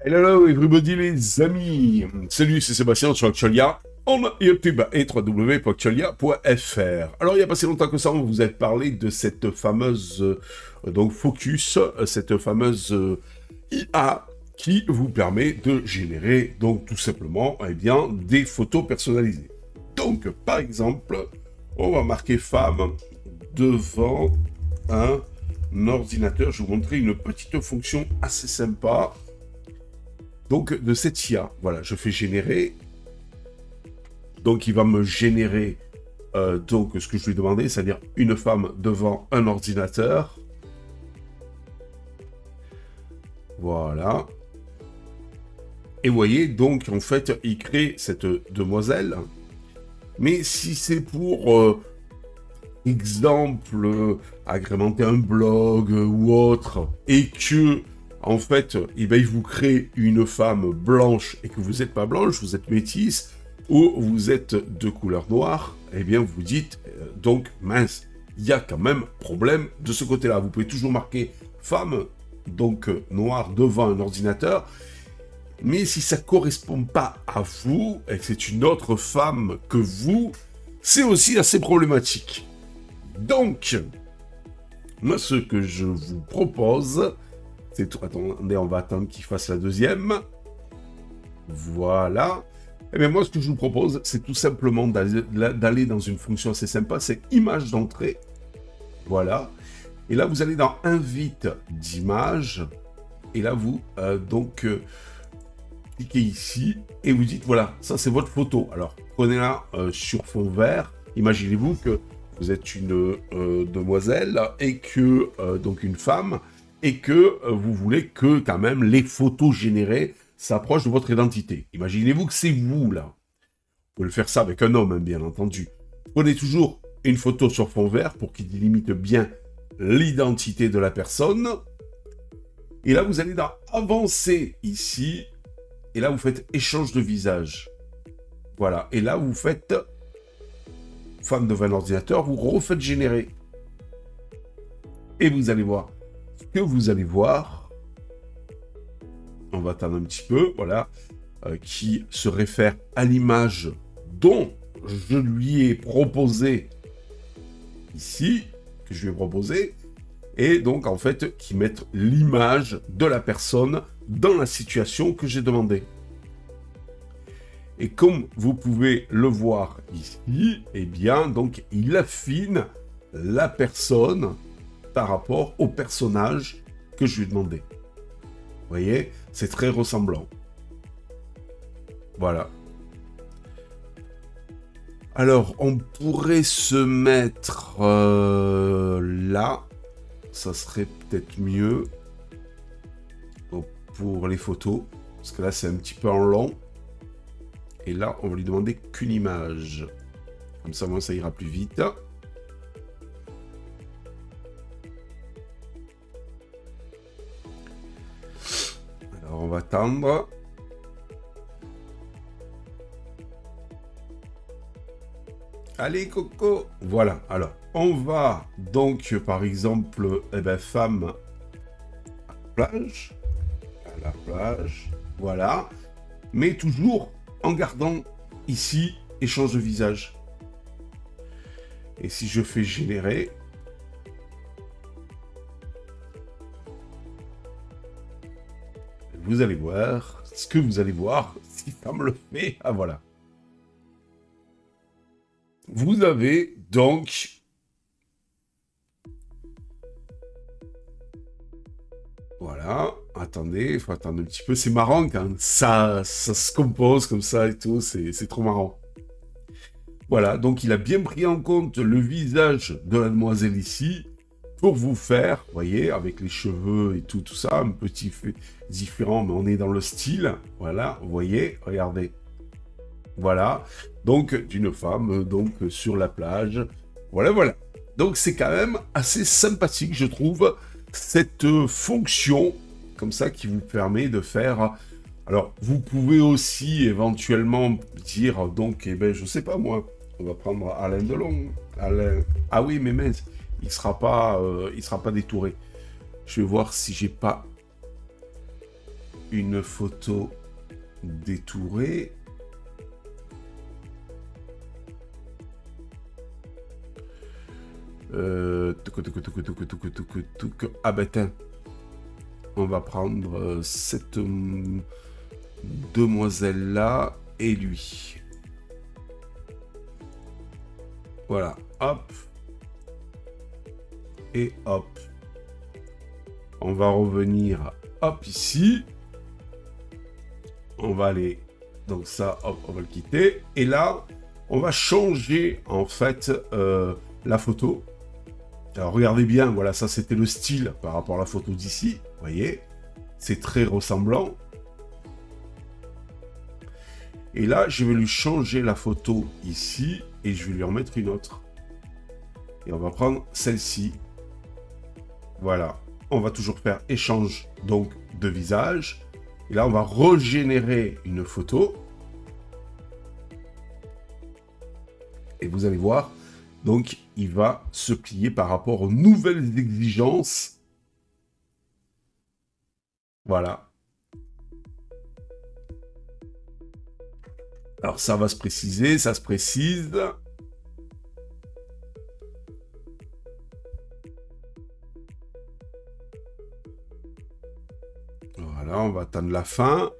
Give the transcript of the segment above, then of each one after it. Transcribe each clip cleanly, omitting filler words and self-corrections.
Hello everybody les amis. Salut, c'est Sébastien sur Actualia, en YouTube et www.actualia.fr. Alors il n'y a pas si longtemps que ça, on vous a parlé de cette fameuse donc Focus, cette fameuse IA qui vous permet de générer donc tout simplement bien des photos personnalisées. Donc par exemple, on va marquer femme devant un ordinateur. Je vais vous montrer une petite fonction assez sympa. Donc, de cette IA, voilà, je fais générer. Donc, il va me générer donc ce que je lui ai demandé, c'est-à-dire une femme devant un ordinateur. Voilà. Et vous voyez, donc, en fait, il crée cette demoiselle. Mais si c'est pour, exemple, agrémenter un blog ou autre, et que... En fait, eh ben, il vous crée une femme blanche et que vous n'êtes pas blanche, vous êtes métisse, ou vous êtes de couleur noire, eh bien vous dites, donc mince, il y a quand même problème de ce côté-là. Vous pouvez toujours marquer femme, donc noire, devant un ordinateur, mais si ça ne correspond pas à vous, et que c'est une autre femme que vous, c'est aussi assez problématique. Donc, moi ce que je vous propose... Attendez, on va attendre qu'il fasse la deuxième. Voilà. Et bien moi, ce que je vous propose, c'est tout simplement d'aller dans une fonction assez sympa, c'est image d'entrée. Voilà. Et là, vous allez dans invite d'image. Et là, vous, cliquez ici et vous dites, voilà, ça c'est votre photo. Alors, prenez-la sur fond vert. Imaginez-vous que vous êtes une demoiselle et que, donc une femme, et que vous voulez que, quand même, les photos générées s'approchent de votre identité. Imaginez-vous que c'est vous, là. Vous pouvez le faire ça avec un homme, hein, bien entendu. Prenez toujours une photo sur fond vert pour qu'il délimite bien l'identité de la personne. Et là, vous allez dans « Avancer » ici. Et là, vous faites « Échange de visage ». Voilà. Et là, vous faites « Femme devant un ordinateur », vous refaites « Générer ». Et vous allez voir que vous allez voir, on va attendre un petit peu, voilà, qui se réfère à l'image dont je lui ai proposé ici, que je lui ai proposé, et donc en fait qui mettent l'image de la personne dans la situation que j'ai demandé. Et comme vous pouvez le voir ici, eh bien donc il affine la personne par rapport au personnage que je lui ai demandé. Vous voyez, c'est très ressemblant. Voilà. Alors, on pourrait se mettre là. Ça serait peut-être mieux pour les photos. Parce que là, c'est un petit peu en long. Et là, on va lui demander qu'une image. Comme ça, moi, ça ira plus vite. On va attendre. Allez, Coco. Voilà. Alors, on va donc, par exemple, femme à la plage. À la plage. Voilà. Mais toujours en gardant ici échange de visage. Et si je fais générer... Vous allez voir ce que vous allez voir si ça me le fait. Ah, voilà. Vous avez donc... Voilà. Attendez, il faut attendre un petit peu. C'est marrant quand ça se compose comme ça et tout. C'est trop marrant. Voilà. Donc, il a bien pris en compte le visage de la demoiselle ici. Pour vous faire, vous voyez, avec les cheveux et tout ça, un petit fait différent, mais on est dans le style. Voilà, vous voyez, regardez. Voilà, donc d'une femme, donc sur la plage. Voilà, voilà. Donc c'est quand même assez sympathique, je trouve, cette fonction, comme ça, qui vous permet de faire... Alors, vous pouvez aussi éventuellement dire, donc, eh ben, je sais pas moi, on va prendre Alain Delon. Alain... Ah oui, mais mince. Il sera pas détouré. Je vais voir si j'ai pas une photo détourée. Ah ben tiens, on va prendre cette demoiselle-là et lui. Voilà, hop. Et hop. On va revenir, hop, ici. On va aller, donc ça, hop, on va le quitter. Et là, on va changer, en fait, la photo. Alors, regardez bien, voilà, ça, c'était le style par rapport à la photo d'ici. Vous voyez, c'est très ressemblant. Et là, je vais lui changer la photo ici et je vais lui en mettre une autre. Et on va prendre celle-ci. Voilà. On va toujours faire échange, donc, de visage. Et là, on va régénérer une photo. Et vous allez voir, donc, il va se plier par rapport aux nouvelles exigences. Voilà. Alors, ça va se préciser, ça se précise. Voilà, on va attendre la fin.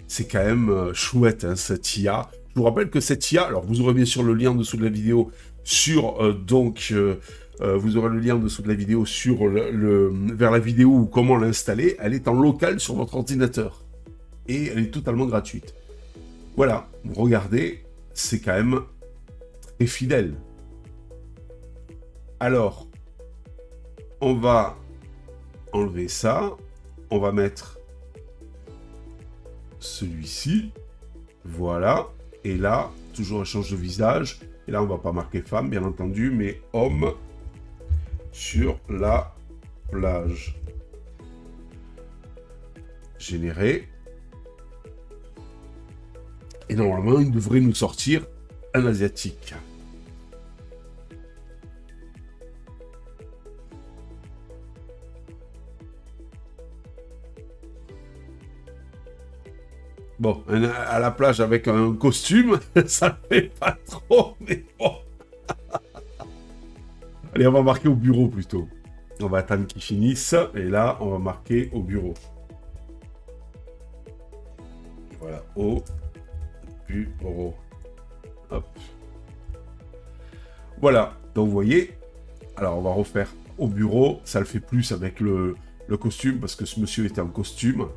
C'est quand même chouette, hein, cette IA. Je vous rappelle que cette IA, alors vous aurez bien sûr le lien en dessous de la vidéo sur, vous aurez le lien en dessous de la vidéo sur vers la vidéo ou comment l'installer. Elle est en local sur votre ordinateur. Et elle est totalement gratuite. Voilà, regardez, c'est quand même très fidèle. Alors, on va enlever ça. On va mettre celui-ci. Voilà. Et là, toujours échange de visage. Et là, on va pas marquer femme, bien entendu, mais homme sur la plage. Générer. Et normalement, il devrait nous sortir un asiatique. Bon, à la plage avec un costume, ça ne fait pas trop, mais bon. Allez, on va marquer au bureau plutôt. On va attendre qu'il finisse, et là, on va marquer au bureau. Voilà, au bureau. Hop. Voilà, donc vous voyez, alors on va refaire au bureau, ça le fait plus avec le costume, parce que ce monsieur était en costume.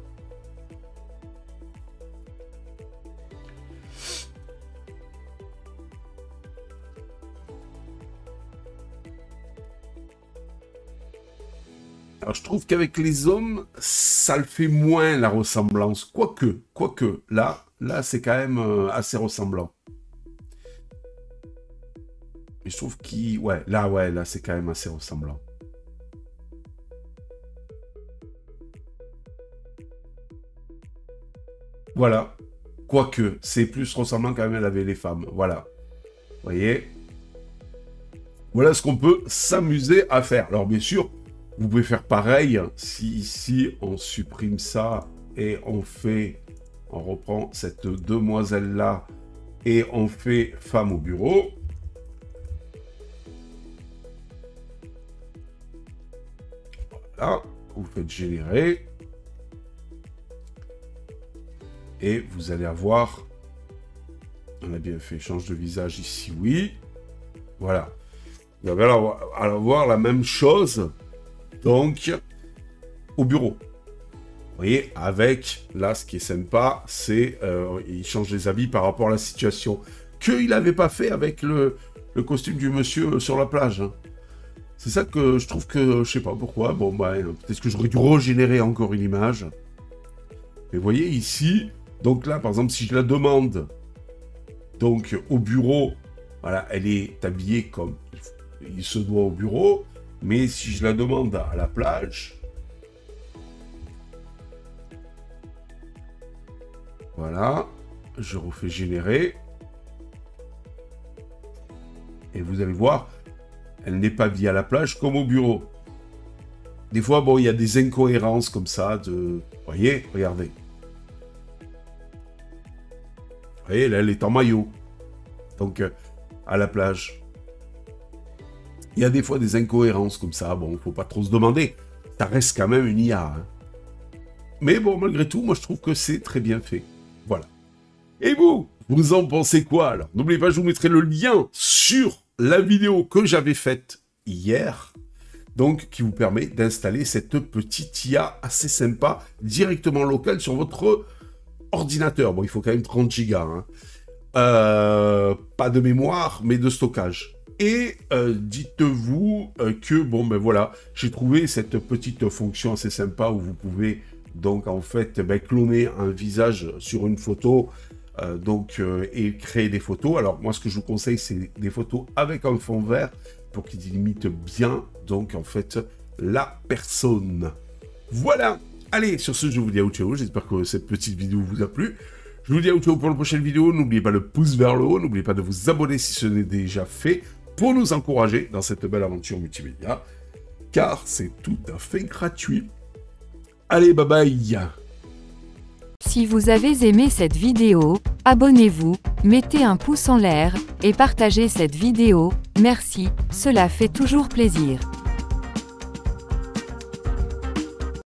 Alors, je trouve qu'avec les hommes, ça le fait moins, la ressemblance. Quoique, là c'est quand même assez ressemblant. Mais je trouve qu'il... Ouais, là, c'est quand même assez ressemblant. Voilà. Quoique, c'est plus ressemblant quand même avec les femmes. Voilà. Vous voyez? Voilà ce qu'on peut s'amuser à faire. Alors, bien sûr, vous pouvez faire pareil. Si ici, on supprime ça et on reprend cette demoiselle-là et on fait femme au bureau. Voilà, vous faites générer. Et vous allez avoir, on a bien fait échange de visage ici, oui. Voilà. Vous allez avoir la même chose, donc, au bureau. Vous voyez, avec, là, ce qui est sympa, c'est, il change les habits par rapport à la situation. Qu'il n'avait pas fait avec le costume du monsieur sur la plage. Hein. C'est ça que je trouve que, je sais pas pourquoi, bon, bah, peut-être que j'aurais dû régénérer encore une image. Mais vous voyez, ici, donc là, par exemple, si je la demande, donc, au bureau, voilà, elle est habillée comme il se doit au bureau, mais si je la demande à la plage, voilà, je refais générer, et vous allez voir, elle n'est pas habillée à la plage comme au bureau. Des fois, bon, il y a des incohérences comme ça de... Vous voyez, regardez. Vous voyez, là, elle est en maillot. Donc, à la plage. Il y a des fois des incohérences comme ça. Bon, faut pas trop se demander. Ça reste quand même une IA. Hein. Mais bon, malgré tout, moi, je trouve que c'est très bien fait. Voilà. Et vous, vous en pensez quoi, alors? N'oubliez pas, je vous mettrai le lien sur la vidéo que j'avais faite hier. Donc, qui vous permet d'installer cette petite IA assez sympa, directement locale sur votre ordinateur. Bon, il faut quand même 30 Go. Hein. Pas de mémoire, mais de stockage. Et dites-vous que, bon, ben voilà, j'ai trouvé cette petite fonction assez sympa où vous pouvez, donc, en fait, cloner un visage sur une photo, et créer des photos. Alors, moi, ce que je vous conseille, c'est des photos avec un fond vert pour qu'il délimite bien, donc, en fait, la personne. Voilà. Allez, sur ce, je vous dis à ciao. J'espère que cette petite vidéo vous a plu. Je vous dis à ciao pour la prochaine vidéo. N'oubliez pas le pouce vers le haut. N'oubliez pas de vous abonner si ce n'est déjà fait pour nous encourager dans cette belle aventure multimédia. Car c'est tout à fait gratuit. Allez, bye bye. Si vous avez aimé cette vidéo, abonnez-vous, mettez un pouce en l'air, et partagez cette vidéo, merci, cela fait toujours plaisir.